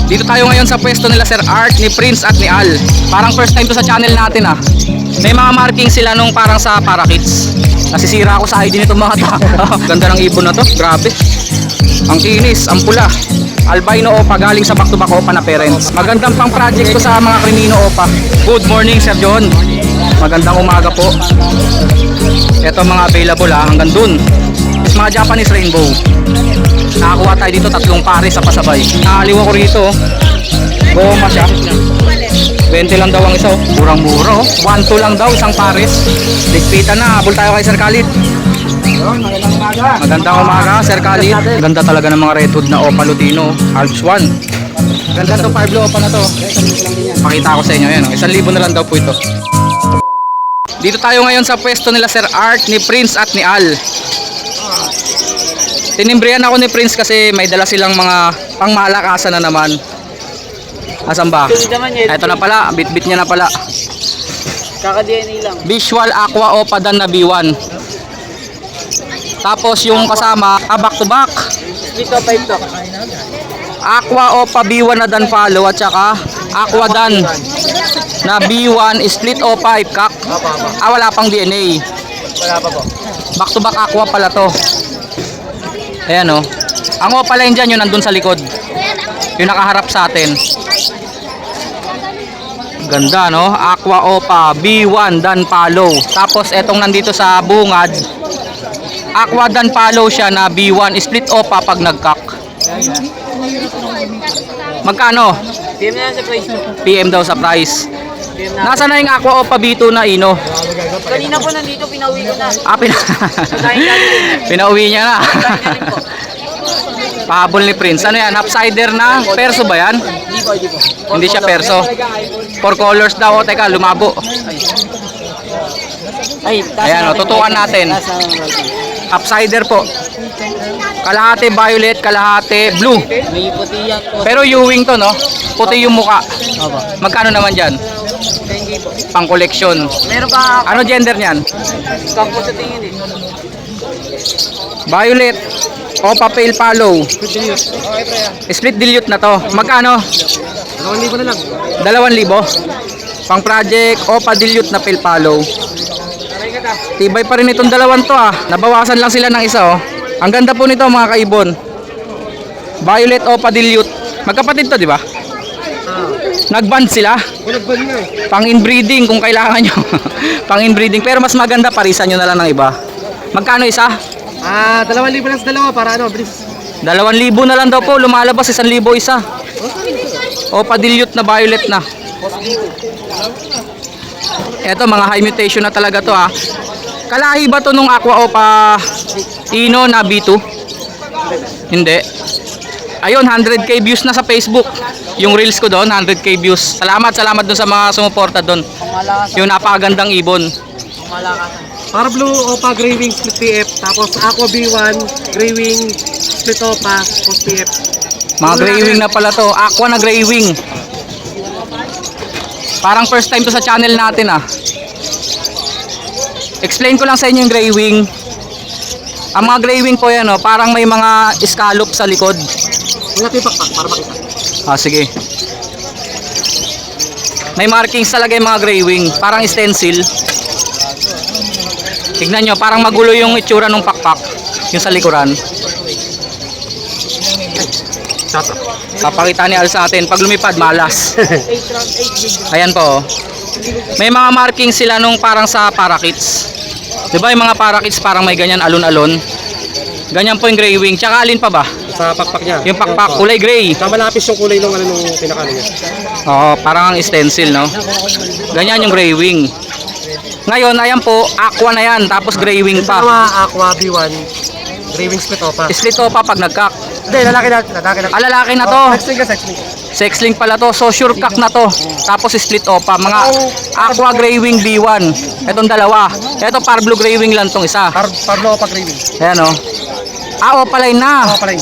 Dito tayo ngayon sa pwesto nila Sir Art, ni Prince at ni Al. Parang first time to sa channel natin ah. May mga marking sila nung parang sa para kids. Nasisira ako sa ID nitong mga tao. Ganda ng ibon na to, grabe. Ang kinis, ang pula. Albino Opa galing sa back to back Opa na parents. Magandang pang project to sa mga Crimino Opa. Good morning Sir John. Magandang umaga po. Ito mga available ah, hanggang dun. Mga Japanese Rainbow. Nakakuha tayo dito 3 pares sa pasabay. Nakaliwa ko rito. Goma siya. 20 lang daw ang isa. Murang mura. 1-2 lang daw isang pares. Ligpitan na. Habol tayo kay Sir Khalid. Magandang umaga Sir Khalid. Ganda talaga ng mga redwood na Opa Lutino. Alps 1. Ganda to 5 Opa na to. Pakita ko sa inyo yan. 1,000 na lang daw po ito. Dito tayo ngayon sa pwesto nila Sir Art, ni Prince at ni Al. Tinimbrihan ako ni Prince kasi may dala silang mga pangmalakasan na naman. Asan ba? Ito na pala, bit-bit niya na pala. Kaka-DNA lang. Visual Aqua Opa Dan na B1. Tapos yung kasama, back to back. Split up 5 to. Aqua Opa B1 na Dan follow at saka Aqua Dan na B1 split Opa Ipkak. Wala pang DNA. Wala pa po. Back to back Aqua pala to. Ayan o. Ang Opa line dyan yun nandun sa likod. Yung nakaharap sa atin. Ganda no. Aqua Opa B1 Dan Palo. Tapos etong nandito sa bungad, Aqua Dan Palo siya na B1 split Opa pag nagkak. Magkano? PM na lang sa price mo. PM daw sa price. PM na. Nasaan na yung Aqua Opa B2 na Ino? Kanina po nandito, pinauwi ko na. Pinauwi niya na. Pahabol ni Prince. Ano yan? Half-sider na? Perso ba yan? Hindi po, hindi po. Hindi siya perso. 4 colors daw. O, teka, lumabo. Ay, Ayan o, tutukan natin. Half-sider po. Kalahati violet, kalahati blue. May puti yan po. Pero Ewing to, no? Puti yung muka. Opo. Magkano naman dyan? 10K po. Pang collection. Meron pa Ano gender niyan? scam po sa tingin eh. Violet. Opa Pale Palo. Split dilute na to. Magkano? 2,000 na lang. 2,000. Pang project Opa dilute na Pale Palo. Tibay pa rin itong dalawan to ah. Nabawasan lang sila ng isa oh. Ang ganda po nito mga kaibon. Violet Opa dilute. Magkapatid to, di ba? Nag-band sila. Nag-ban na eh. Pang inbreeding kung kailangan nyo. Pang inbreeding. Pero mas maganda parisan nyo na lang ng iba. Magkano isa? 2,000 lang sa dalawa para ano, bilis. 2,000 na lang daw po. Lumalabas 1,000 isa. Opa dilute na violet na. Eto mga high mutation na talaga to ha. Kalahi ba to nung Aqua Opa Ino na B2? Hindi. Ayun, 100k views na sa Facebook. Yung reels ko doon, 100k views. Salamat doon sa mga sumuporta doon. Yung napakagandang ibon. Malakasan. Para blue Opa Gray Wing split PF, tapos Aqua B1 Gray Wing split Opa post PF. Mga gray wing na pala to. Aqua na gray wing. Parang first time to sa channel natin ah. Explain ko lang sa inyo yung gray wing. Ang mga gray wing po yan oh, parang may mga scallop sa likod. Malaki pakpak para makita. Sige. May markings talaga yung mga gray wing. Parang stencil. Tignan nyo, parang magulo yung itsura ng pakpak. Yung sa likuran. Papakita ni Al sa atin. Pag lumipad, malas. Ayan po. May mga markings sila nung parang sa parakeets. Diba yung mga parakeets parang may ganyan alon-alon. Ganyan po yung gray wing. Tsaka alin pa ba? Sa pakpak niya. Yung pakpak, kulay gray. Malapis yung kulay nung ano nung pinakano niya. Oo, parang ang stencil, no? Ganyan yung gray wing. Ngayon, ayan po, aqua na yan, tapos gray wing pa. Aqua B1 Gray Wing split Opa. Split pa pag nagkak. Hindi, lalaki na. Lalaki na to. Sexling ka, sexling. Sexling pala to. So sure kak na to. Tapos split opa. Mga aqua gray wing B1. Etong dalawa. Eto par blue gray wing lang tong isa. Pablo Opa Gray Wing. Ayan o. Opa line na. Opa line.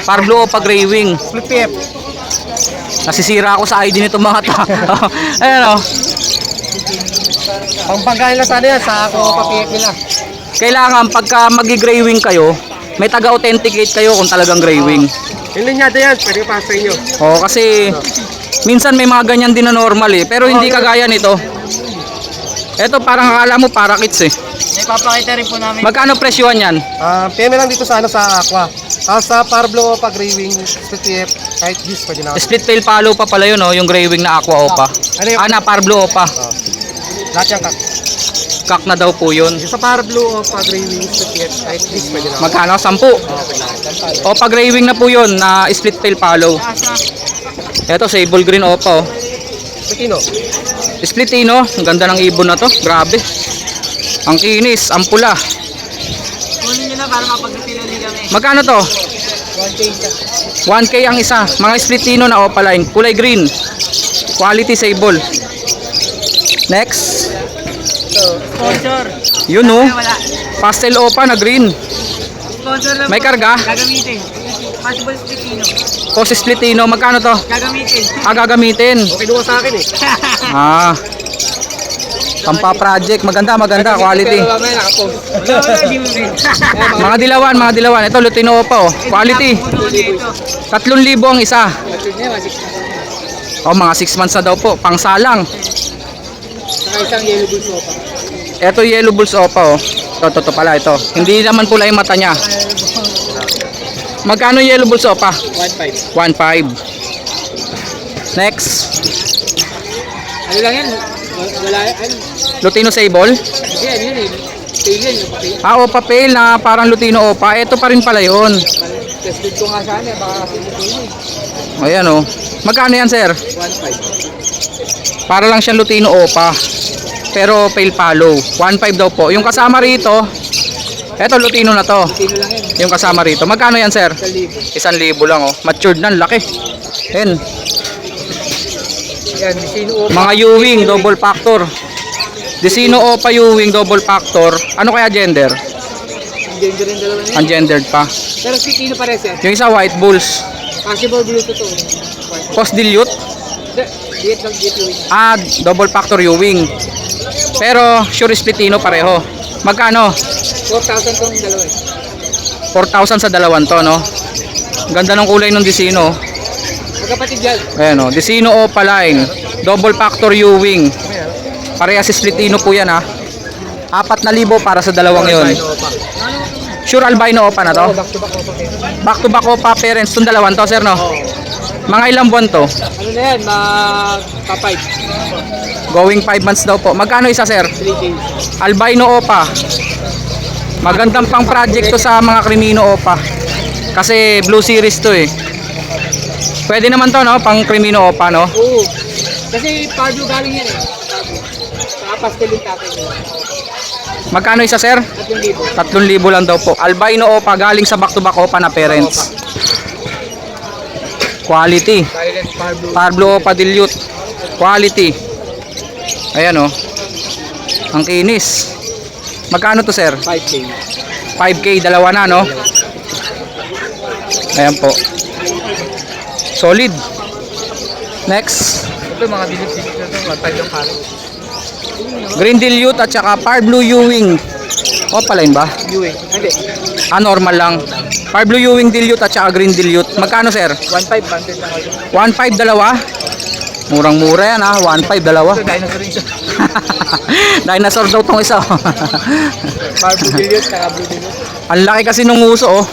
Par blue opa gray wing. Split PF. Nasisira ako sa ID nito mga tao. Ayan o. Pampanggahin lang sana yan sa Aqua Opa PF nila. Kailangan pagka magi-gray wing kayo, may taga-authenticate kayo kung talagang gray wing. Yung linyada yan, pwede pa sa inyo. Oo, kasi minsan may mga ganyan din na normal eh. Pero hindi kagaya nito. Ito parang akala mo para kits eh. May papakita rin po namin. Magkano presyohan yan? PM lang dito sa Aqua. Sa Parblo Opa, Gray Wing, Split TF, kahit this pwede na. Split tail follow pa pala yun, oh, yung gray wing na aqua opa. Ano yung- Na Parblo opa. Lahat yung kak. Kak na daw po yun. Yung sa Parblo Opa, Gray Wing, Split TF, kahit this pwede na. Magkano? 10. Opa gray wing na po yun na split tail follow. Ito sable green opa oh. Pitino. Splitino, ang ganda ng ibon na to. Grabe. Ang kinis, ang pula. Kunin nyo na para mapag-pinali kami. Magkano to? 1K siya. 1K ang isa. Mga splitino na opaline. Kulay green. Quality sable. Next. Sponsor. Yun oh. Wala. Pastel opa na green. Sponsor lang May po. karga? Gagamitin. Possible Spitino. O si splitino, magkano to? Gagamitin. Gagamitin. Okay duwa sa akin eh. Pampa-project. Maganda, maganda. Quality. Wala, di mo rin. Mga dilawan. Ito, Lutino opa oh. Quality. 3,000 ang isa. Oh, mga 6 months na daw po. Pangsalang. Saka isang yellow bulls pa. Ito yellow bulls opa oh. Ito pala ito. Hindi naman pula yung mata niya. Magkano yellow bulls opa? 1.5. 1.5. Next. Ano lang yan? Wala, ano? Lutino sable. Hindi, ano yun eh. Tail yan, yung papel. Opa pale na parang Lutino opa. Ito pa rin pala yun. Tested ko nga sana, baka kasi Lutino eh. Ayan oh. Magkano yan sir? 1.5. Para lang siyang Lutino opa. Pero pale follow. 1.5 daw po. Yung kasama rito, eto Lutino na to. Lutino lang yan. Yung kasama rito. Magkano yan sir? 1,000. 1,000 lang oh. Matured na, laki. Yan. Yan, Vicino Opa. Mga U-wing, double factor. Decino Opa U-wing, double factor. Ano kaya gender? Gender rin dalawa na yan. Ungendered pa. Pero Spitino pares yan. Yung isa white bulls. Possible blue to to. Post dilute. Diet lang, diet yung Double factor U-wing. Pero sure splitino pareho. Magkano? 4,000 tong dalawa eh. 4,000 sa dalawan to, no? Ganda ng kulay ng Decino. Magkapatid yan. Ayan o, Decino Opa line. Double factor U-wing. Parehas splitino po yan ha. 4,000 para sa dalawang yun. Sure albino Opa na to? Back to back Opa parents itong dalawan to sir no? Mga ilang buwan to? Ano na yan? Magka-5. Going 5 months daw po. Magkano isa sir? 3K. Albino Opa. Magandang pang project to sa mga Crimino Opa. Kasi Blue Series to eh. Pwede naman to no, pang Crimino Opa no. Oo. Kasi Pardo galing yan eh. Saka pastel yung tatay nila. Magkano isa sir? 3,000. 3,000 lang daw po. Albino Opa galing sa back to back Opa na parents. Quality. Violet Pardo. Parblo Opa dilute. Quality. Ayan oh. Ang kinis. Magkano to sir? 5K. 5K dalawa na no. Ayan po. Solid. Next. Ito mga dilip-dilip na ito. 1.5 yung pare. Green dilute at saka Parblo U-wing. Opaline ba? UA. Hindi. Normal lang. Parblo U-wing dilute at saka green dilute. Magkano sir? 1.5 banded lang ako. 1.5 dalawa. Murang-mura yan ha. 1.5 dalawa. Ito dinosaur rin siya. Dinosaur daw tong isa. Pardo dilip, saka blue dilip. Ang laki kasi nung uso oh.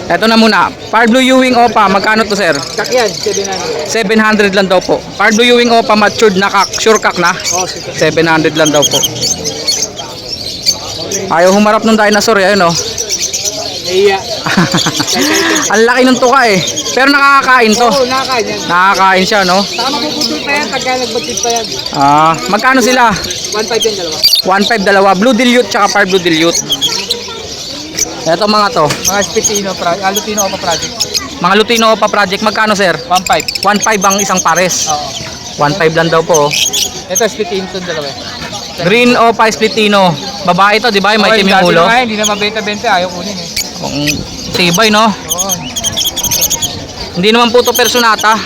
Eto na muna. Parblo U-wing Opa. Magkano to sir? Kakyan, 700. 700 lang daw po. Parblo U-wing Opa matured na kak. Sure kak na. Oh, sige. 700 lang daw po. Ayaw humarap ng dinosaur yan oh. Iya. Ang laki ng tuka eh. Pero nakakakain to. Oo, nakakain yan. Nakakain siya no. Saka mapuputol pa yan pagka nagbagtit pa yan. Magkano sila? 1.5 yung dalawa. 1.5 dalawa. Blue dilute tsaka Parblo dilute. Eto mga to. Mga Spitino, Lutino ako project. Mga Lutino Opa project. Magkano sir? 1.5. 1.5 ang isang pares. Oo. 1.5 lang daw po. Oh. Ito Spitino itong dalawa. Green Opa Splitino. Babae to, di ba? May itim yung ulo. Hindi na mabenta-benta. Ayaw kunin eh. Tibay, no? Oo. Hindi naman po to personata.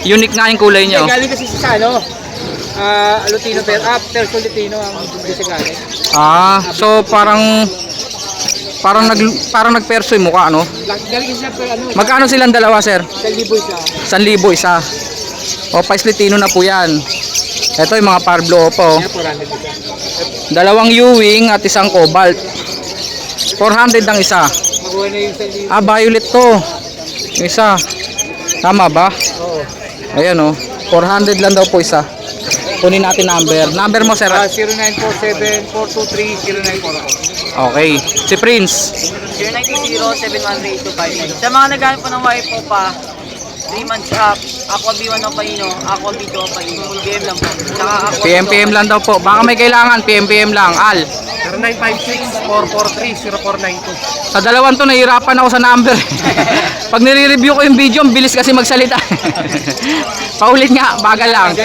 Unique nga yung kulay nyo. Galing kasi sa ano. Lutino Perso Lutino ang gusto galing. So parang Parang nagperso yung mukha, no? Galing siya pero ano, Magkano silang dalawa, sir? 1,000 siya. 1,000 isa. O, Paislitino na po yan. Ito yung mga Parblo po. Kaya 400 isa. Dalawang Ewing at isang Cobalt. 400 ang isa. Makuha na yung 1,000. Ah, violet to. Yung isa. Tama ba? Oo. Ayan o. 400 lang daw po isa. Kunin natin number. Number mo, sir. 0947-423-0944. Okay. Si Prince. 0920-718-259. Sa mga naghanap po ng wife po pa, 3 months up, Aqua B1 o Paino, Aqua B2 o Paino, PM lang po. Saka Aqua PM lang daw po. Baka may kailangan. PM lang. Al. 0956-443-0492. Sa dalawang to, nahihirapan ako sa number. Pag nire-review ko yung video, ang bilis kasi magsalita. Paulit nga. Bagal lang.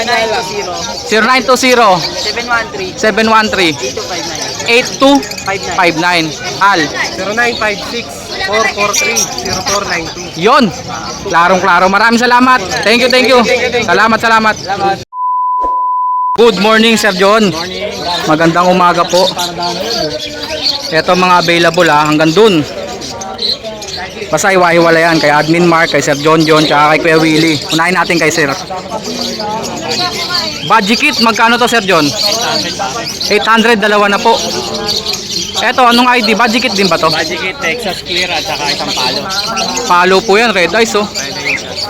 0920 0920-713-8259. 713-8259. Al. 0956-443-0492. Yon. Klarong-klaro. Maraming salamat. Thank you. Salamat. Good morning, Sir John. Magandang umaga po. Ito mga available hanggang dun. Basta iwa-iwala yan kay Admin Mark, kay Sir John, tsaka kay Kuya Willie. Unahin natin kay Sir. Budgie kit, magkano to, Sir John? 800, dalawa na po. Eto, anong ID? Budgie kit din ba to? Budget Texas Clear at saka isang palo. Palo po yan, red eyes oh.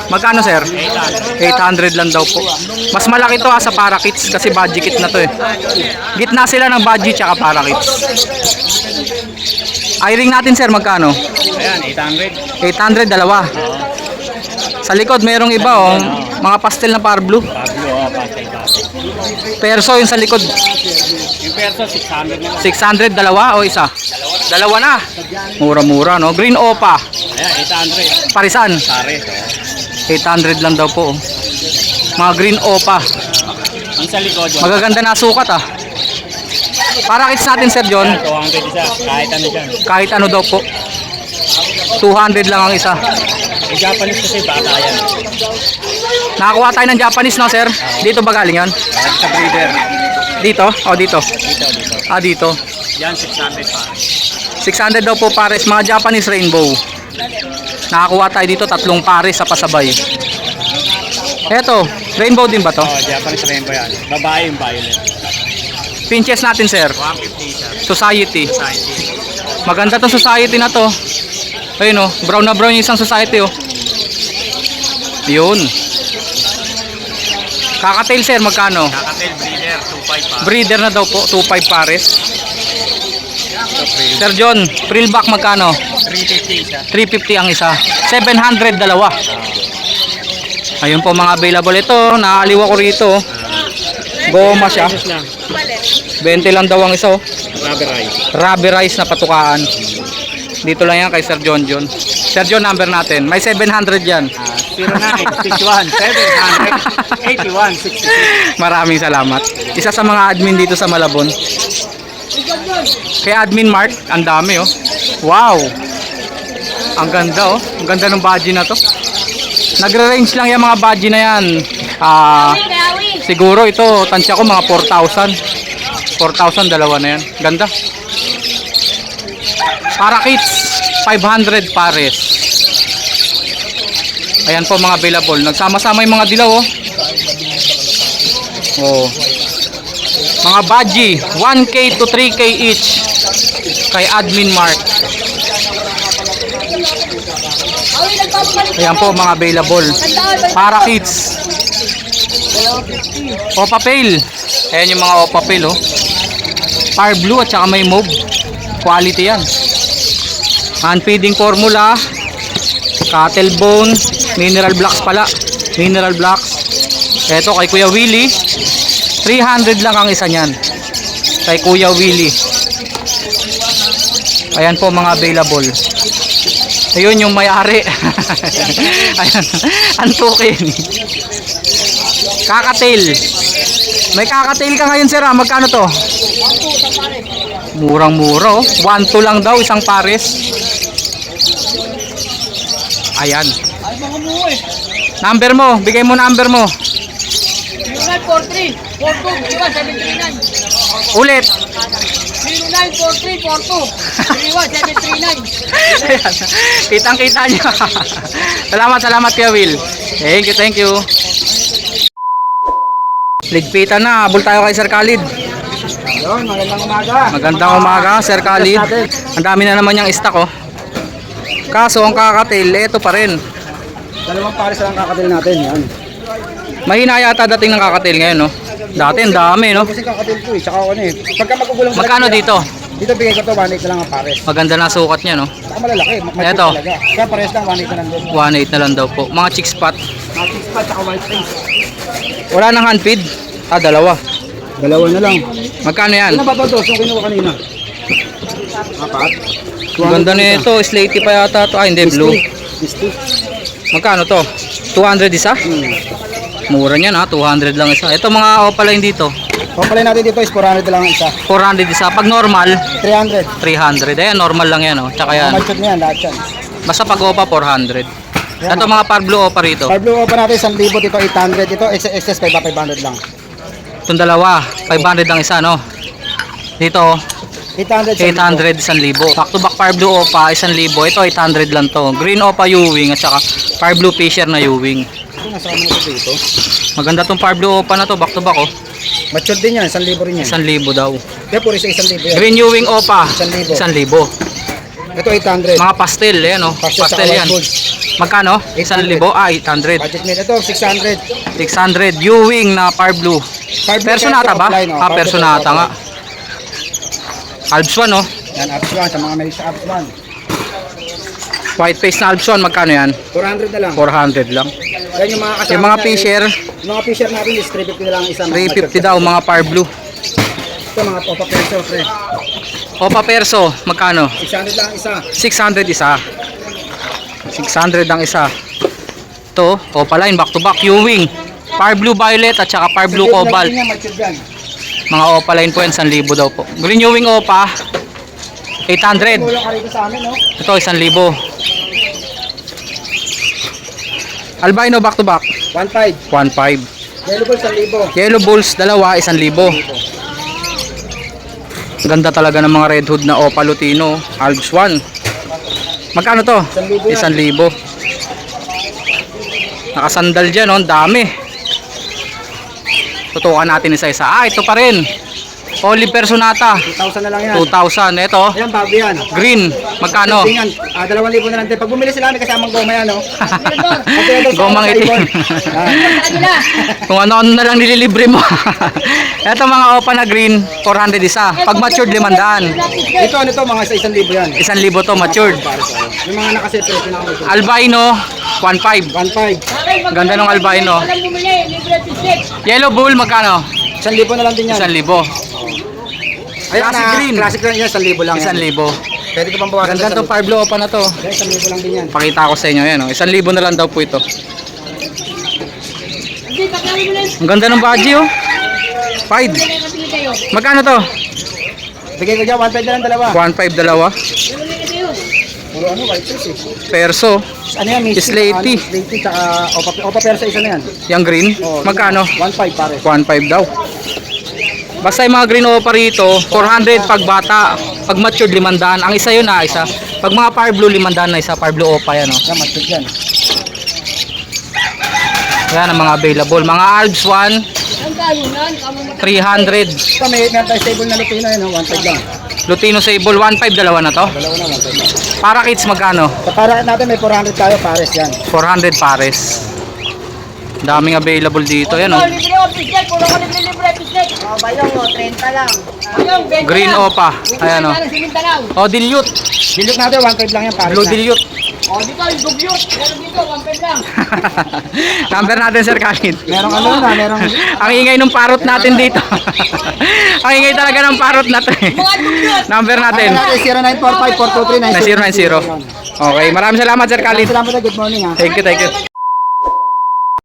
Magkano, Sir? 800 lang daw po. Mas malaki to sa para kits kasi budgie kit na to eh. Gitna sila ng budgie tsaka para kits. I-ring natin, Sir, magkano? Ayan, 800. 800, dalawa. Sa likod, merong iba oh. Mga pastel na par blue. Pablo, pastel. Perso yung sa likod. Yung perso, 600 na lang. 600, dalawa o isa? Dalawa na. Mura-mura, no? Green Opa. Ayan, 800. Parisan. Pare. 800 lang daw po. Mga Green Opa. Ang sa likod, Magaganda na sukat ah. Para kits natin, Sir John. 200 isa. Kahit ano dyan. Kahit ano daw po. 200 lang ang isa. Yung Japanese kasi bata yan. Nakakuha tayo ng Japanese, no, Sir? Dito ba galing yan? Ayan, sa breeder. Dito? O, dito. Dito. Ah, dito. Yan, 600 pare. 600 daw po pares. Mga Japanese rainbow. Nakakuha tayo dito 3 pares sa pasabay. Eto, rainbow din ba to? Oh, Japanese rainbow yan. Babae yung violet. Pinches natin, Sir. 150 isa. Society. Society. Maganda to society na to. Ayun oh, brown na brown yung isang society oh. Yun. Kakatail, Sir, magkano? Kakatel breeder, 2.5 pare. Breeder na daw po, 2.5 pares. Ito, breeder. Sir John, frillback magkano? 350 isa. 350 ang isa. 700 dalawa. Ayun po mga available ito. Nakaliwa ko rito. Goma siya. Pesos lang. 20 lang daw ang isa oh. Rubber rice. Rubberized na patukaan. Dito lang yan kay Sir John. Sir John, number natin. May 700 yan. 0961-781-8166. Maraming salamat. Isa sa mga admin dito sa Malabon. Kay Admin Mark, ang dami oh. Wow! Ang ganda oh. Ang ganda ng budgie na to. Nagre-range lang yung mga budgie na yan. Siguro ito, tansya ko mga 4,000. 4,000, dalawa na yan. Ganda. Para kits, 500 pares. Ayan po mga available. Nagsama-sama yung mga dilaw oh. Oh. Mga budgie, 1K to 3K each kay Admin Mark. Ayan po mga available. Para kids. Opa Pail. Ayan yung mga Opa Pail oh. Par blue at saka may mauve. Quality yan. Hand feeding formula. Cattle bone. Mineral blocks pala. Mineral blocks. Eto kay Kuya Willie. 300 lang ang isa niyan. Kay Kuya Willie. Ayan po mga available. Ayun yung may-ari. Ayan. Antukin. Kakatail. May kakatail ka ngayon, sir. Magkano to? Murang-mura oh. 1-2 lang daw isang pares. Ayan. Number mo. Bigay mo number mo. 0943-42-739. Ulit. Ayan. Kitang-kita nyo. Salamat Kuya Will. Thank you. Ligpitan na, habol tayo kay Sir Khalid. Yun, magandang umaga. Magandang umaga, Sir Khalid. Ang dami na naman yung stock, oh. Kaso ang kakatil, ito pa rin. Dalawang pares lang kakatil natin, yan. Mahina yata dating ng kakatil ngayon, no? Dati ang dami, no? Kasi kakatil ko eh, tsaka ano eh. Pagka magugulang Magkano dito? Dito bigay ko to, 1.8 na lang ang pares. Maganda na sukat niya, no? Saka malalaki, mature Eto. talaga. Kaya pares lang, 1.8 na lang din. 1.8 na lang daw po. Mga chick spot. Matic spot, tsaka white face. Wala nang hand feed. Dalawa. Dalawa na lang. Magkano yan? Ano ba ito? Yung kinuha kanina? Apat. Ang ganda nito, slaty pa yata to. Hindi, blue. Misty. Magkano to? 200 isa? Mura niyan ha, 200 lang isa. Ito mga opaline dito. Pampalay natin dito is 400 na lang ang isa. 400 isa. Pag normal, 300. 300. Ayan, normal lang yan, oh. Tsaka yan. Mature na yan, lahat yan. Basta pag opa, 400. Ito mga par blue opa rito. Par blue pa natin, 1,000 dito, 800. Ito, excess 500 lang. Itong dalawa, 500 lang isa, no? Dito, 800. 800, 1,000. Back to back par blue opa, 1,000. Ito, 800 lang to. Green opa Ewing at saka par blue fisher na Ewing. Ito, nasa ano ito dito. Maganda tong par blue opa na to, back to back, oh. Mature din yan, 1,000 rin yan. 1,000 daw. Kaya puro sa 1,000 yan. Green Ewing opa, 1,000. 1,000. Ito 800. Mga pastel, ayan, oh. Pastel Pastel tsaka yan. white gold. Magkano? 1,000. 800. Budget meal. Ito 600. 600. Ewing na par blue. Personata ba? Personata nga. Alps 1, oh. Yan, Alps 1. Sa mga may sa Alps 1. White face na Alps 1, magkano yan? 400 na lang. 400 lang. Yan yung mga kasama Yung mga niya, fisher, yung mga fisher natin is 350 na lang isa. 350 daw, mga par blue. Ito mga Opa Perso, pre. Opa Perso, magkano? 600 lang isa. 600 isa. 600 ang isa. Ito, Opa line, back to back, Ewing. Par blue violet at saka par blue cobalt. Mga Opa line po yan, 1,000 daw po. Green Ewing Opa, 800. Tulong ka rito sa amin, no? Ito, 1,000. Albino back to back, 1.5. 1,500. Yellow Bulls, 1,000. Yellow Bulls, dalawa, 1,000. Ganda talaga ng mga red hood na Opa Lutino, Alps 1. Magkano to? 1,000 yan. 1,000. Nakasandal dyan, oh, ang dami. Tutukan natin isa-isa. Ito pa rin. Olive Personata, 2,000 na lang yan. 2,000. Ito, Ayan, bago yan. green, magkano? Tingnan, 2,000 na lang din. Pag bumili sila, may kasamang goma yan, no? Gomang itim. Kung ano-ano na lang nililibre mo. Ito mga Opa na green, 400 isa. Pag matured, 500. Ito, ano to, mga sa 1,000 yan. 1,000 to matured. Yung mga nakaseto, pinakamutin. Albino, 1,500. 1.5. Ganda ng albino. Yellow bull, magkano? 1,000 na lang din yan. 1,000. Ayan Classic na, green. classic lang yan, 1,000 lang yan. 1,000. Pwede ko pang bawasan. Ganda tong Parblo Opa na to. 1,000 lang din yan. Pakita ko sa inyo yan, oh. 1,000 na lang daw po ito. Ang ganda ng badge, oh. 5. Magkano to? Bigay ko dyan, 1.5 na lang dalawa. 1,500 dalawa. Puro ano, white face eh. Perso. Ano yan, Misty? Slaty. Slaty, tsaka Opa Persa isa na yan. Yung green. Oh, Magkano? 1.5 pare. 1,500 daw. Basta yung mga green Opa rito, 400 pag bata. Pag matured, 500. Ang isa yun na, isa. Pag mga Parblo, 500 na isa. Parblo Opa yan, oh. Yan, matid yan. Yan ang mga available. Mga Alps 1, 300. Ito, may tayo stable na Lutino yun, 1.5 lang. Lutino Sable, 1,500 dalawa na to. Dalawa na, 1.5 lang. Para kids magkano? Sa para natin may 400 tayo, pares yan. 400 pares. Daming available dito. Yan, oh. Libre official, puro ka libre official. Oh, bayong, 30 lang. Green Opa. Ayan, oh. Oh, dilute. Dilute natin, 1.5 lang yan, pares Blue na. dilute. Oh, dito, yung dugyot. Pero dito, 1.5 lang. Number natin, Sir Khalid. Merong ano na, merong... Ang ingay ng parot natin dito. Ang ingay talaga ng parot natin. Mga dugyot. Number natin. Natin 0945-423-9. 9090. Okay, maraming salamat, Sir Khalid. Salamat na, good morning ha. Thank you, thank you.